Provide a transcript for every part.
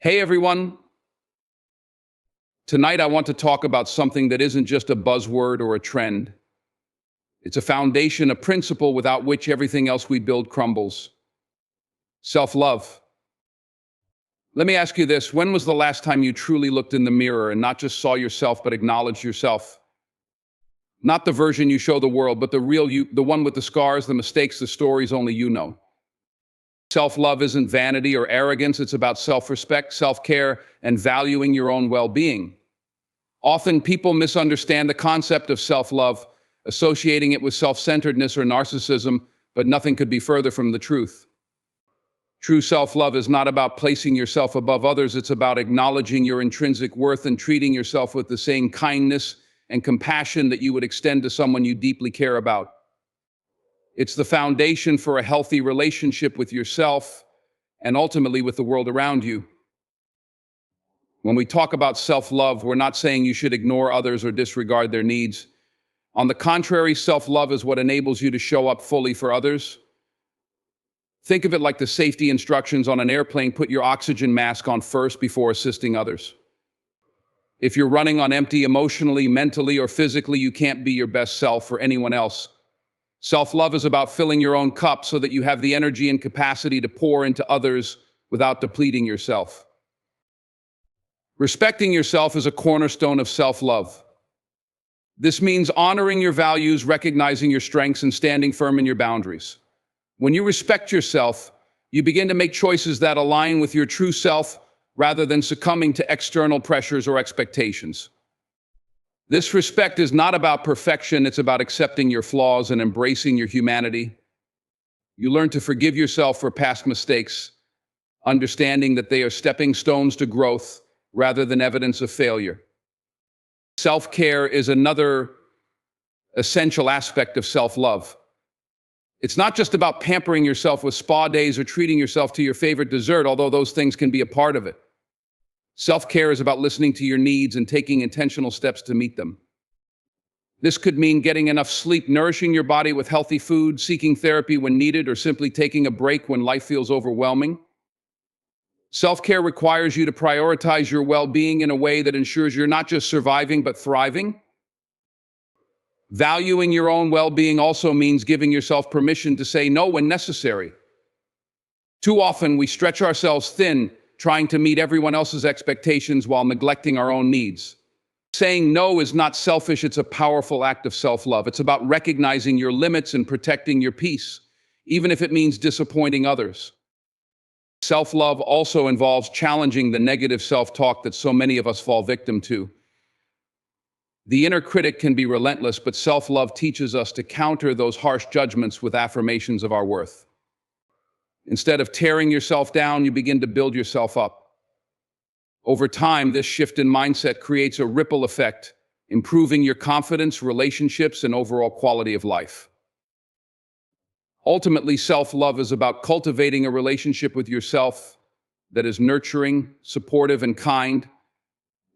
Hey everyone, tonight I want to talk about something that isn't just a buzzword or a trend. It's a foundation, a principle without which everything else we build crumbles. Self-love. Let me ask you this, when was the last time you truly looked in the mirror and not just saw yourself but acknowledged yourself? Not the version you show the world, but the real you, the one with the scars, the mistakes, the stories only you know. Self-love isn't vanity or arrogance, it's about self-respect, self-care, and valuing your own well-being. Often people misunderstand the concept of self-love, associating it with self-centeredness or narcissism, but nothing could be further from the truth. True self-love is not about placing yourself above others, it's about acknowledging your intrinsic worth and treating yourself with the same kindness and compassion that you would extend to someone you deeply care about. It's the foundation for a healthy relationship with yourself and ultimately with the world around you. When we talk about self-love, we're not saying you should ignore others or disregard their needs. On the contrary, self-love is what enables you to show up fully for others. Think of it like the safety instructions on an airplane: put your oxygen mask on first before assisting others. If you're running on empty emotionally, mentally, or physically, you can't be your best self for anyone else. Self-love is about filling your own cup so that you have the energy and capacity to pour into others without depleting yourself. Respecting yourself is a cornerstone of self-love. This means honoring your values, recognizing your strengths, and standing firm in your boundaries. When you respect yourself, you begin to make choices that align with your true self rather than succumbing to external pressures or expectations. This respect is not about perfection, it's about accepting your flaws and embracing your humanity. You learn to forgive yourself for past mistakes, understanding that they are stepping stones to growth rather than evidence of failure. Self-care is another essential aspect of self-love. It's not just about pampering yourself with spa days or treating yourself to your favorite dessert, although those things can be a part of it. Self-care is about listening to your needs and taking intentional steps to meet them. This could mean getting enough sleep, nourishing your body with healthy food, seeking therapy when needed, or simply taking a break when life feels overwhelming. Self-care requires you to prioritize your well-being in a way that ensures you're not just surviving, but thriving. Valuing your own well-being also means giving yourself permission to say no when necessary. Too often, we stretch ourselves thin, trying to meet everyone else's expectations while neglecting our own needs. Saying no is not selfish, it's a powerful act of self-love. It's about recognizing your limits and protecting your peace, even if it means disappointing others. Self-love also involves challenging the negative self-talk that so many of us fall victim to. The inner critic can be relentless, but self-love teaches us to counter those harsh judgments with affirmations of our worth. Instead of tearing yourself down, you begin to build yourself up. Over time, this shift in mindset creates a ripple effect, improving your confidence, relationships, and overall quality of life. Ultimately, self-love is about cultivating a relationship with yourself that is nurturing, supportive, and kind.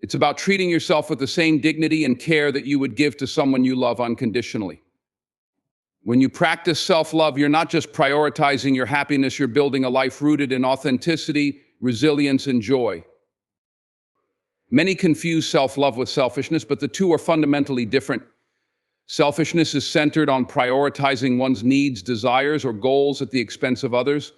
It's about treating yourself with the same dignity and care that you would give to someone you love unconditionally. When you practice self-love, you're not just prioritizing your happiness, you're building a life rooted in authenticity, resilience, and joy. Many confuse self-love with selfishness, but the two are fundamentally different. Selfishness is centered on prioritizing one's needs, desires, or goals at the expense of others.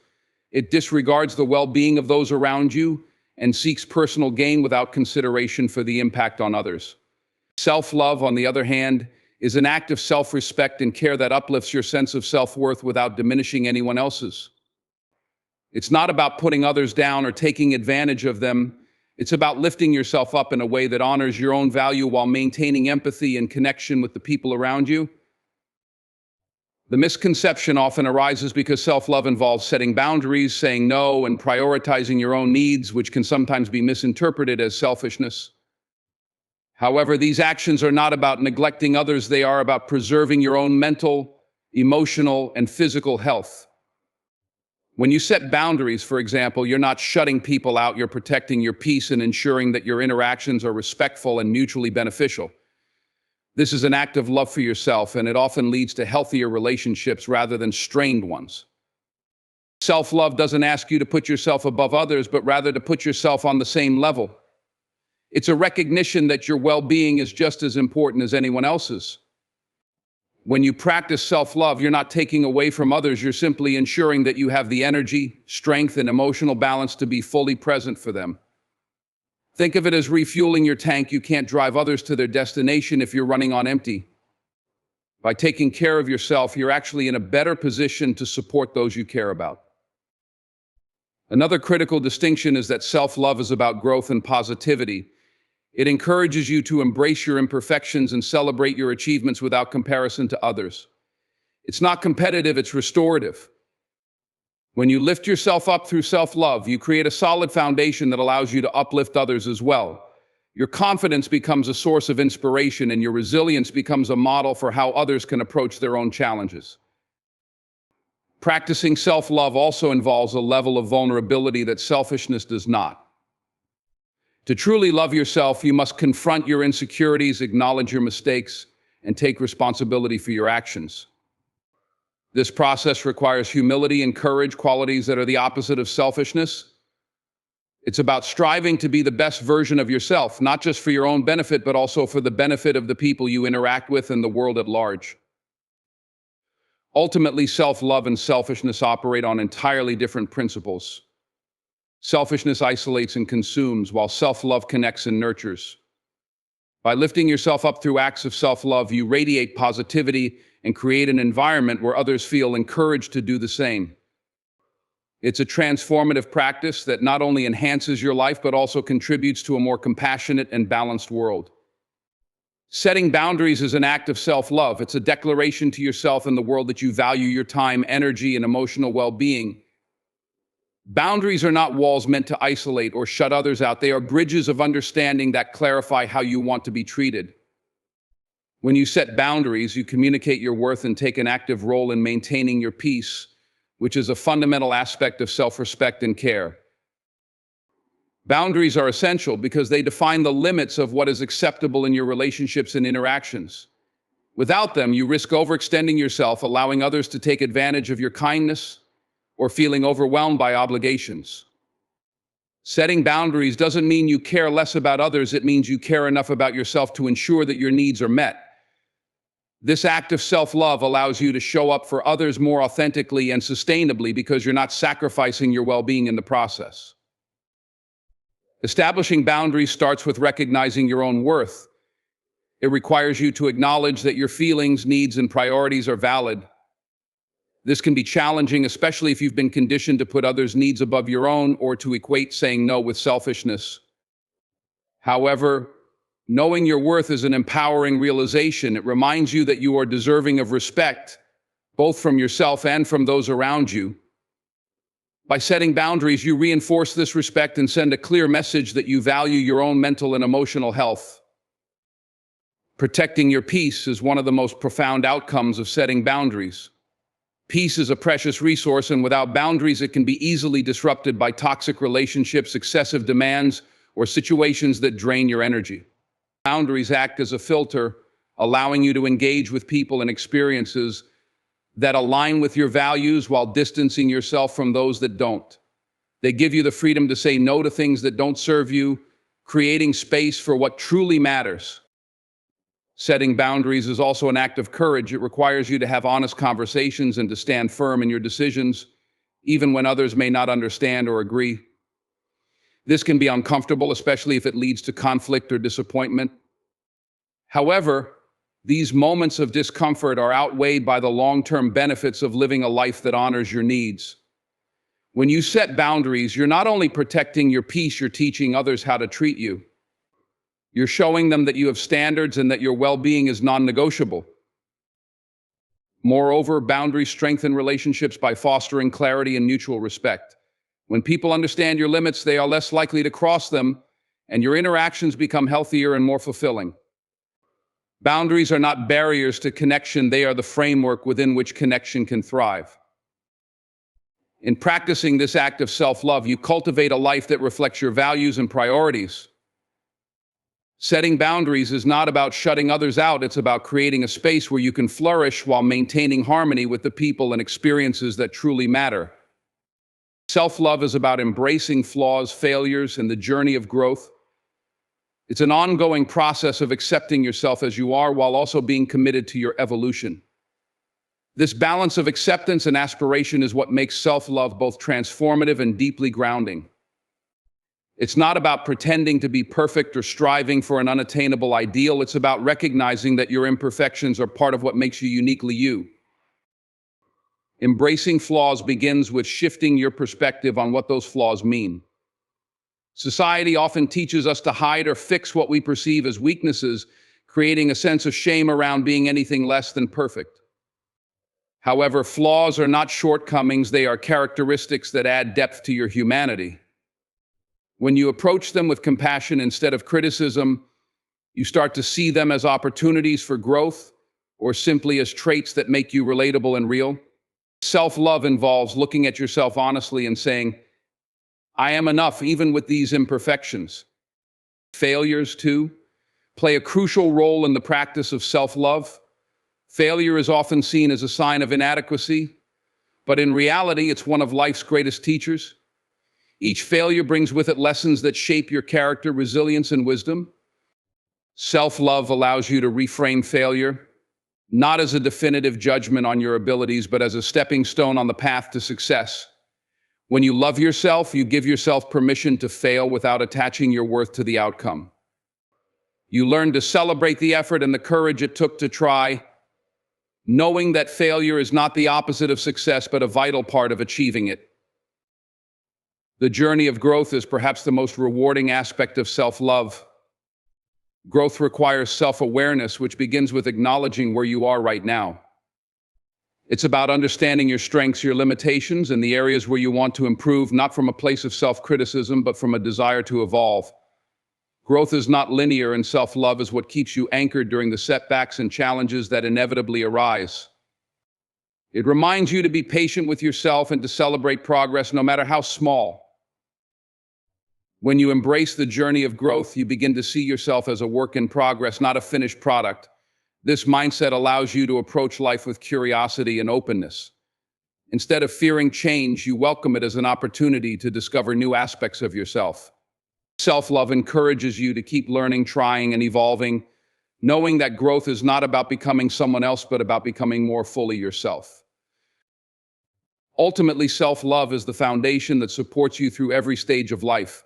It disregards the well-being of those around you and seeks personal gain without consideration for the impact on others. Self-love, on the other hand, is an act of self-respect and care that uplifts your sense of self-worth without diminishing anyone else's. It's not about putting others down or taking advantage of them. It's about lifting yourself up in a way that honors your own value while maintaining empathy and connection with the people around you. The misconception often arises because self-love involves setting boundaries, saying no, and prioritizing your own needs, which can sometimes be misinterpreted as selfishness. However, these actions are not about neglecting others, they are about preserving your own mental, emotional, and physical health. When you set boundaries, for example, you're not shutting people out, you're protecting your peace and ensuring that your interactions are respectful and mutually beneficial. This is an act of love for yourself, and it often leads to healthier relationships rather than strained ones. Self-love doesn't ask you to put yourself above others, but rather to put yourself on the same level. It's a recognition that your well-being is just as important as anyone else's. When you practice self-love, you're not taking away from others, you're simply ensuring that you have the energy, strength, and emotional balance to be fully present for them. Think of it as refueling your tank. You can't drive others to their destination if you're running on empty. By taking care of yourself, you're actually in a better position to support those you care about. Another critical distinction is that self-love is about growth and positivity. It encourages you to embrace your imperfections and celebrate your achievements without comparison to others. It's not competitive, it's restorative. When you lift yourself up through self-love, you create a solid foundation that allows you to uplift others as well. Your confidence becomes a source of inspiration, and your resilience becomes a model for how others can approach their own challenges. Practicing self-love also involves a level of vulnerability that selfishness does not. To truly love yourself, you must confront your insecurities, acknowledge your mistakes, and take responsibility for your actions. This process requires humility and courage, qualities that are the opposite of selfishness. It's about striving to be the best version of yourself, not just for your own benefit, but also for the benefit of the people you interact with and the world at large. Ultimately, self-love and selfishness operate on entirely different principles. Selfishness isolates and consumes, while self-love connects and nurtures. By lifting yourself up through acts of self-love, you radiate positivity and create an environment where others feel encouraged to do the same. It's a transformative practice that not only enhances your life, but also contributes to a more compassionate and balanced world. Setting boundaries is an act of self-love. It's a declaration to yourself and the world that you value your time, energy, and emotional well-being. Boundaries are not walls meant to isolate or shut others out. They are bridges of understanding that clarify how you want to be treated. When you set boundaries, you communicate your worth and take an active role in maintaining your peace, which is a fundamental aspect of self-respect and care. Boundaries are essential because they define the limits of what is acceptable in your relationships and interactions. Without them, you risk overextending yourself, allowing others to take advantage of your kindness, or feeling overwhelmed by obligations. Setting boundaries doesn't mean you care less about others. It means you care enough about yourself to ensure that your needs are met. This act of self-love allows you to show up for others more authentically and sustainably because you're not sacrificing your well-being in the process. Establishing boundaries starts with recognizing your own worth. It requires you to acknowledge that your feelings, needs, and priorities are valid. This can be challenging, especially if you've been conditioned to put others' needs above your own or to equate saying no with selfishness. However, knowing your worth is an empowering realization. It reminds you that you are deserving of respect, both from yourself and from those around you. By setting boundaries, you reinforce this respect and send a clear message that you value your own mental and emotional health. Protecting your peace is one of the most profound outcomes of setting boundaries. Peace is a precious resource, and without boundaries, it can be easily disrupted by toxic relationships, excessive demands, or situations that drain your energy. Boundaries act as a filter, allowing you to engage with people and experiences that align with your values while distancing yourself from those that don't. They give you the freedom to say no to things that don't serve you, creating space for what truly matters. Setting boundaries is also an act of courage. It requires you to have honest conversations and to stand firm in your decisions, even when others may not understand or agree. This can be uncomfortable, especially if it leads to conflict or disappointment. However, these moments of discomfort are outweighed by the long-term benefits of living a life that honors your needs. When you set boundaries, you're not only protecting your peace, you're teaching others how to treat you. You're showing them that you have standards and that your well-being is non-negotiable. Moreover, boundaries strengthen relationships by fostering clarity and mutual respect. When people understand your limits, they are less likely to cross them, and your interactions become healthier and more fulfilling. Boundaries are not barriers to connection, they are the framework within which connection can thrive. In practicing this act of self-love, you cultivate a life that reflects your values and priorities. Setting boundaries is not about shutting others out, it's about creating a space where you can flourish while maintaining harmony with the people and experiences that truly matter. Self-love is about embracing flaws, failures, and the journey of growth. It's an ongoing process of accepting yourself as you are while also being committed to your evolution. This balance of acceptance and aspiration is what makes self-love both transformative and deeply grounding. It's not about pretending to be perfect or striving for an unattainable ideal. It's about recognizing that your imperfections are part of what makes you uniquely you. Embracing flaws begins with shifting your perspective on what those flaws mean. Society often teaches us to hide or fix what we perceive as weaknesses, creating a sense of shame around being anything less than perfect. However, flaws are not shortcomings, they are characteristics that add depth to your humanity. When you approach them with compassion instead of criticism, you start to see them as opportunities for growth or simply as traits that make you relatable and real. Self-love involves looking at yourself honestly and saying, I am enough even with these imperfections. Failures, too, play a crucial role in the practice of self-love. Failure is often seen as a sign of inadequacy, but in reality, it's one of life's greatest teachers. Each failure brings with it lessons that shape your character, resilience, and wisdom. Self-love allows you to reframe failure, not as a definitive judgment on your abilities, but as a stepping stone on the path to success. When you love yourself, you give yourself permission to fail without attaching your worth to the outcome. You learn to celebrate the effort and the courage it took to try, knowing that failure is not the opposite of success, but a vital part of achieving it. The journey of growth is perhaps the most rewarding aspect of self-love. Growth requires self-awareness, which begins with acknowledging where you are right now. It's about understanding your strengths, your limitations, and the areas where you want to improve, not from a place of self-criticism, but from a desire to evolve. Growth is not linear, and self-love is what keeps you anchored during the setbacks and challenges that inevitably arise. It reminds you to be patient with yourself and to celebrate progress, no matter how small. When you embrace the journey of growth, you begin to see yourself as a work in progress, not a finished product. This mindset allows you to approach life with curiosity and openness. Instead of fearing change, you welcome it as an opportunity to discover new aspects of yourself. Self-love encourages you to keep learning, trying, and evolving, knowing that growth is not about becoming someone else, but about becoming more fully yourself. Ultimately, self-love is the foundation that supports you through every stage of life.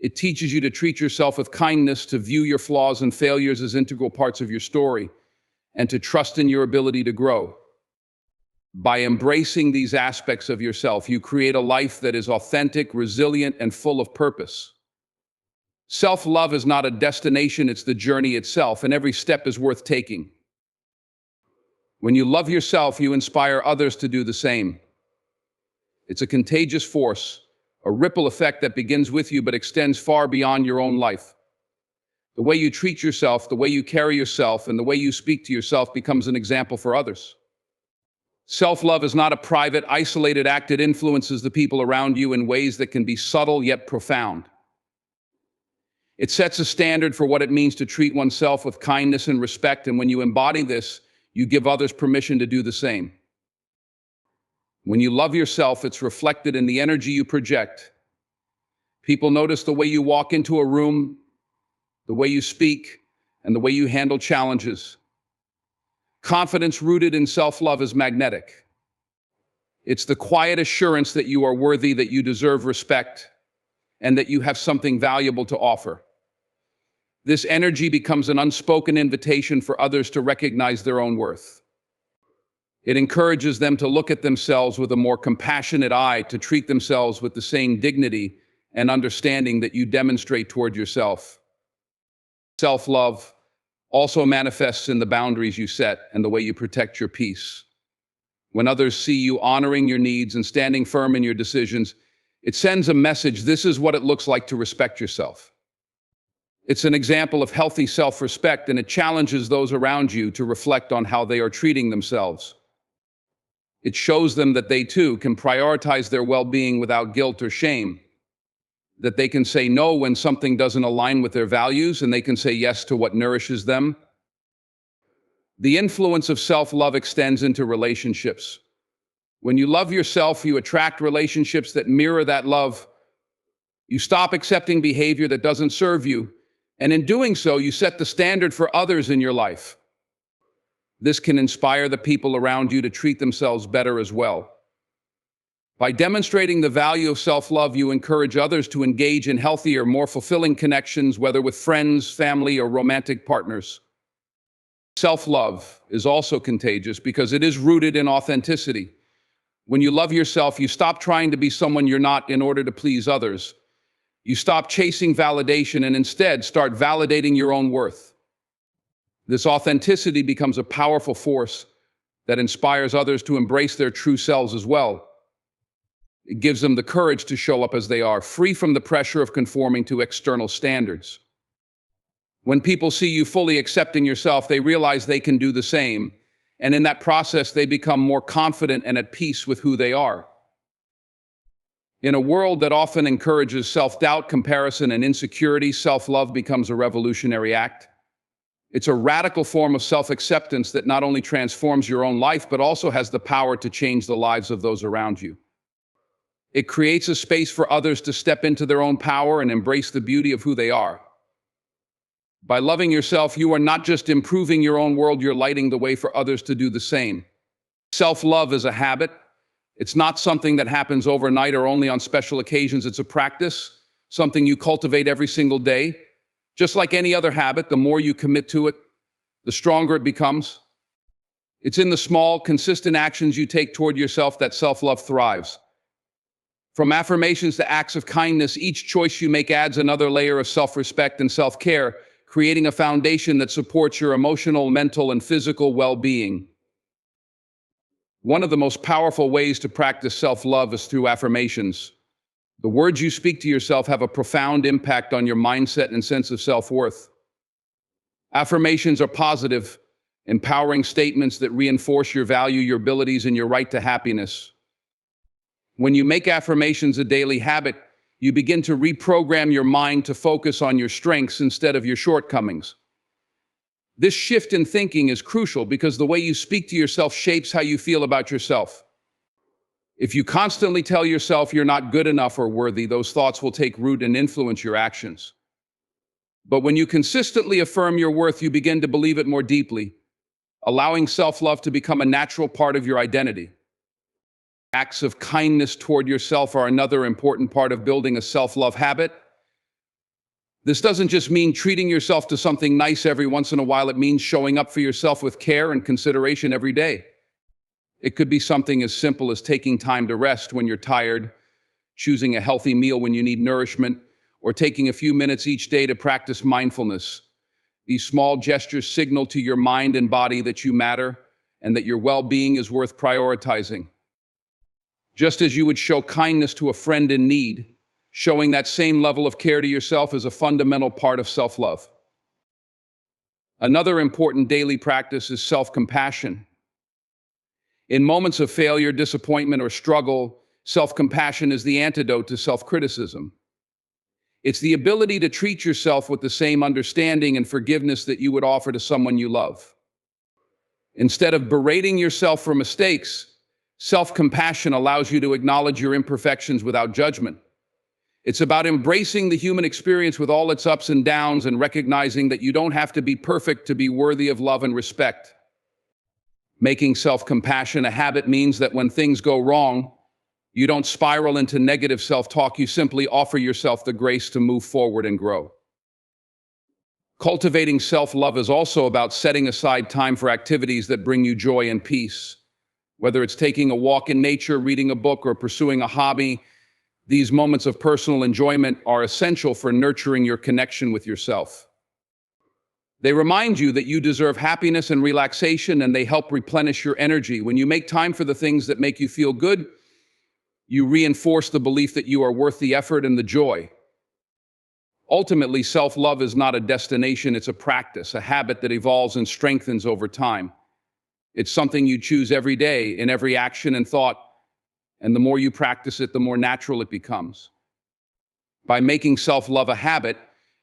It teaches you to treat yourself with kindness, to view your flaws and failures as integral parts of your story, and to trust in your ability to grow. By embracing these aspects of yourself, you create a life that is authentic, resilient, and full of purpose. Self-love is not a destination, it's the journey itself, and every step is worth taking. When you love yourself, you inspire others to do the same. It's a contagious force, a ripple effect that begins with you but extends far beyond your own life. The way you treat yourself, the way you carry yourself, and the way you speak to yourself becomes an example for others. Self-love is not a private, isolated act. It influences the people around you in ways that can be subtle yet profound. It sets a standard for what it means to treat oneself with kindness and respect, and when you embody this, you give others permission to do the same. When you love yourself, it's reflected in the energy you project. People notice the way you walk into a room, the way you speak, and the way you handle challenges. Confidence rooted in self-love is magnetic. It's the quiet assurance that you are worthy, that you deserve respect, and that you have something valuable to offer. This energy becomes an unspoken invitation for others to recognize their own worth. It encourages them to look at themselves with a more compassionate eye, to treat themselves with the same dignity and understanding that you demonstrate toward yourself. Self-love also manifests in the boundaries you set and the way you protect your peace. When others see you honoring your needs and standing firm in your decisions, it sends a message: this is what it looks like to respect yourself. It's an example of healthy self-respect, and it challenges those around you to reflect on how they are treating themselves. It shows them that they too can prioritize their well-being without guilt or shame, that they can say no when something doesn't align with their values, and they can say yes to what nourishes them. The influence of self-love extends into relationships. When you love yourself, you attract relationships that mirror that love. You stop accepting behavior that doesn't serve you, and in doing so, you set the standard for others in your life. This can inspire the people around you to treat themselves better as well. By demonstrating the value of self-love, you encourage others to engage in healthier, more fulfilling connections, whether with friends, family, or romantic partners. Self-love is also contagious because it is rooted in authenticity. When you love yourself, you stop trying to be someone you're not in order to please others. You stop chasing validation and instead start validating your own worth. This authenticity becomes a powerful force that inspires others to embrace their true selves as well. It gives them the courage to show up as they are, free from the pressure of conforming to external standards. When people see you fully accepting yourself, they realize they can do the same, and in that process, they become more confident and at peace with who they are. In a world that often encourages self-doubt, comparison, and insecurity, self-love becomes a revolutionary act. It's a radical form of self-acceptance that not only transforms your own life, but also has the power to change the lives of those around you. It creates a space for others to step into their own power and embrace the beauty of who they are. By loving yourself, you are not just improving your own world, you're lighting the way for others to do the same. Self-love is a habit. It's not something that happens overnight or only on special occasions. It's a practice, something you cultivate every single day. Just like any other habit, the more you commit to it, the stronger it becomes. It's in the small, consistent actions you take toward yourself that self-love thrives. From affirmations to acts of kindness, each choice you make adds another layer of self-respect and self-care, creating a foundation that supports your emotional, mental, and physical well-being. One of the most powerful ways to practice self-love is through affirmations. The words you speak to yourself have a profound impact on your mindset and sense of self-worth. Affirmations are positive, empowering statements that reinforce your value, your abilities, and your right to happiness. When you make affirmations a daily habit, you begin to reprogram your mind to focus on your strengths instead of your shortcomings. This shift in thinking is crucial because the way you speak to yourself shapes how you feel about yourself. If you constantly tell yourself you're not good enough or worthy, those thoughts will take root and influence your actions. But when you consistently affirm your worth, you begin to believe it more deeply, allowing self-love to become a natural part of your identity. Acts of kindness toward yourself are another important part of building a self-love habit. This doesn't just mean treating yourself to something nice every once in a while. It means showing up for yourself with care and consideration every day. It could be something as simple as taking time to rest when you're tired, choosing a healthy meal when you need nourishment, or taking a few minutes each day to practice mindfulness. These small gestures signal to your mind and body that you matter and that your well-being is worth prioritizing. Just as you would show kindness to a friend in need, showing that same level of care to yourself is a fundamental part of self-love. Another important daily practice is self-compassion. In moments of failure, disappointment, or struggle, self-compassion is the antidote to self-criticism. It's the ability to treat yourself with the same understanding and forgiveness that you would offer to someone you love. Instead of berating yourself for mistakes, self-compassion allows you to acknowledge your imperfections without judgment. It's about embracing the human experience with all its ups and downs and recognizing that you don't have to be perfect to be worthy of love and respect. Making self-compassion a habit means that when things go wrong, you don't spiral into negative self-talk. You simply offer yourself the grace to move forward and grow. Cultivating self-love is also about setting aside time for activities that bring you joy and peace. Whether it's taking a walk in nature, reading a book, or pursuing a hobby, these moments of personal enjoyment are essential for nurturing your connection with yourself. They remind you that you deserve happiness and relaxation, and they help replenish your energy. When you make time for the things that make you feel good, you reinforce the belief that you are worth the effort and the joy. Ultimately, self-love is not a destination, it's a practice, a habit that evolves and strengthens over time. It's something you choose every day, in every action and thought, and the more you practice it, the more natural it becomes. By making self-love a habit,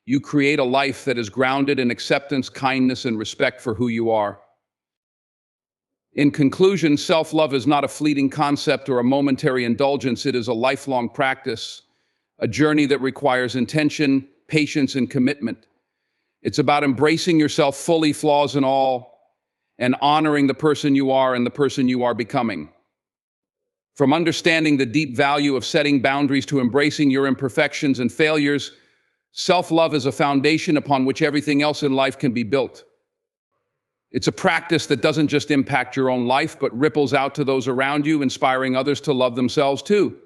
you create a life that is grounded in acceptance, kindness, and respect for who you are. In conclusion, self-love is not a fleeting concept or a momentary indulgence. It is a lifelong practice, a journey that requires intention, patience, and commitment. It's about embracing yourself fully, flaws and all, and honoring the person you are and the person you are becoming. From understanding the deep value of setting boundaries to embracing your imperfections and failures, self-love is a foundation upon which everything else in life can be built. It's a practice that doesn't just impact your own life, but ripples out to those around you, inspiring others to love themselves too.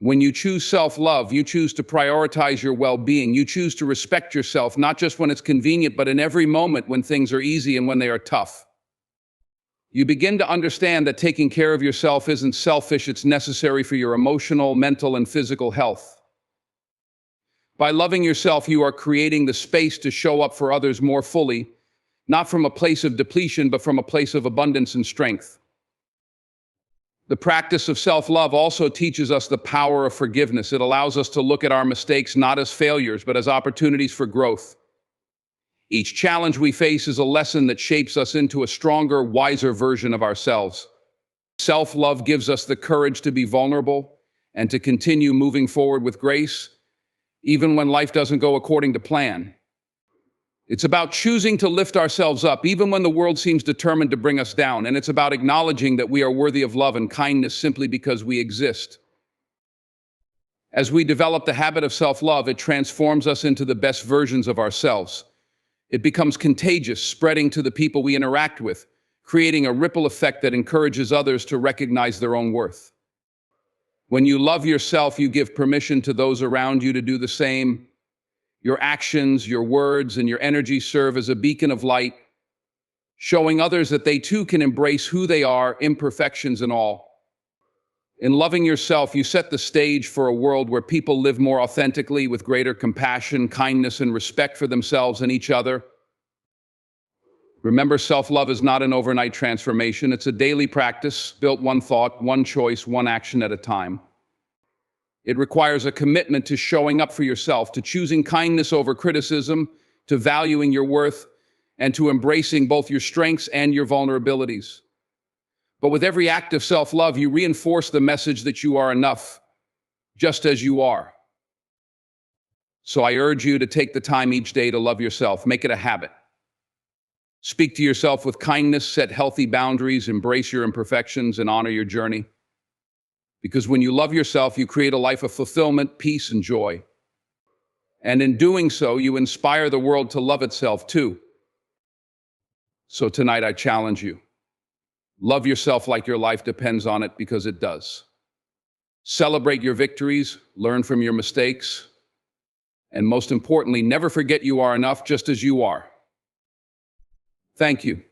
When you choose self-love, you choose to prioritize your well-being. You choose to respect yourself, not just when it's convenient, but in every moment when things are easy and when they are tough. You begin to understand that taking care of yourself isn't selfish, it's necessary for your emotional, mental, and physical health. By loving yourself, you are creating the space to show up for others more fully, not from a place of depletion, but from a place of abundance and strength. The practice of self-love also teaches us the power of forgiveness. It allows us to look at our mistakes not as failures, but as opportunities for growth. Each challenge we face is a lesson that shapes us into a stronger, wiser version of ourselves. Self-love gives us the courage to be vulnerable and to continue moving forward with grace, even when life doesn't go according to plan. It's about choosing to lift ourselves up, even when the world seems determined to bring us down. And it's about acknowledging that we are worthy of love and kindness simply because we exist. As we develop the habit of self-love, it transforms us into the best versions of ourselves. It becomes contagious, spreading to the people we interact with, creating a ripple effect that encourages others to recognize their own worth. When you love yourself, you give permission to those around you to do the same. Your actions, your words, and your energy serve as a beacon of light, showing others that they too can embrace who they are, imperfections and all. In loving yourself, you set the stage for a world where people live more authentically, with greater compassion, kindness, and respect for themselves and each other. Remember, self-love is not an overnight transformation. It's a daily practice, built one thought, one choice, one action at a time. It requires a commitment to showing up for yourself, to choosing kindness over criticism, to valuing your worth, and to embracing both your strengths and your vulnerabilities. But with every act of self-love, you reinforce the message that you are enough, just as you are. So I urge you to take the time each day to love yourself. Make it a habit. Speak to yourself with kindness, set healthy boundaries, embrace your imperfections, and honor your journey. Because when you love yourself, you create a life of fulfillment, peace, and joy. And in doing so, you inspire the world to love itself too. So tonight I challenge you. Love yourself like your life depends on it, because it does. Celebrate your victories, learn from your mistakes, and most importantly, never forget you are enough just as you are. Thank you.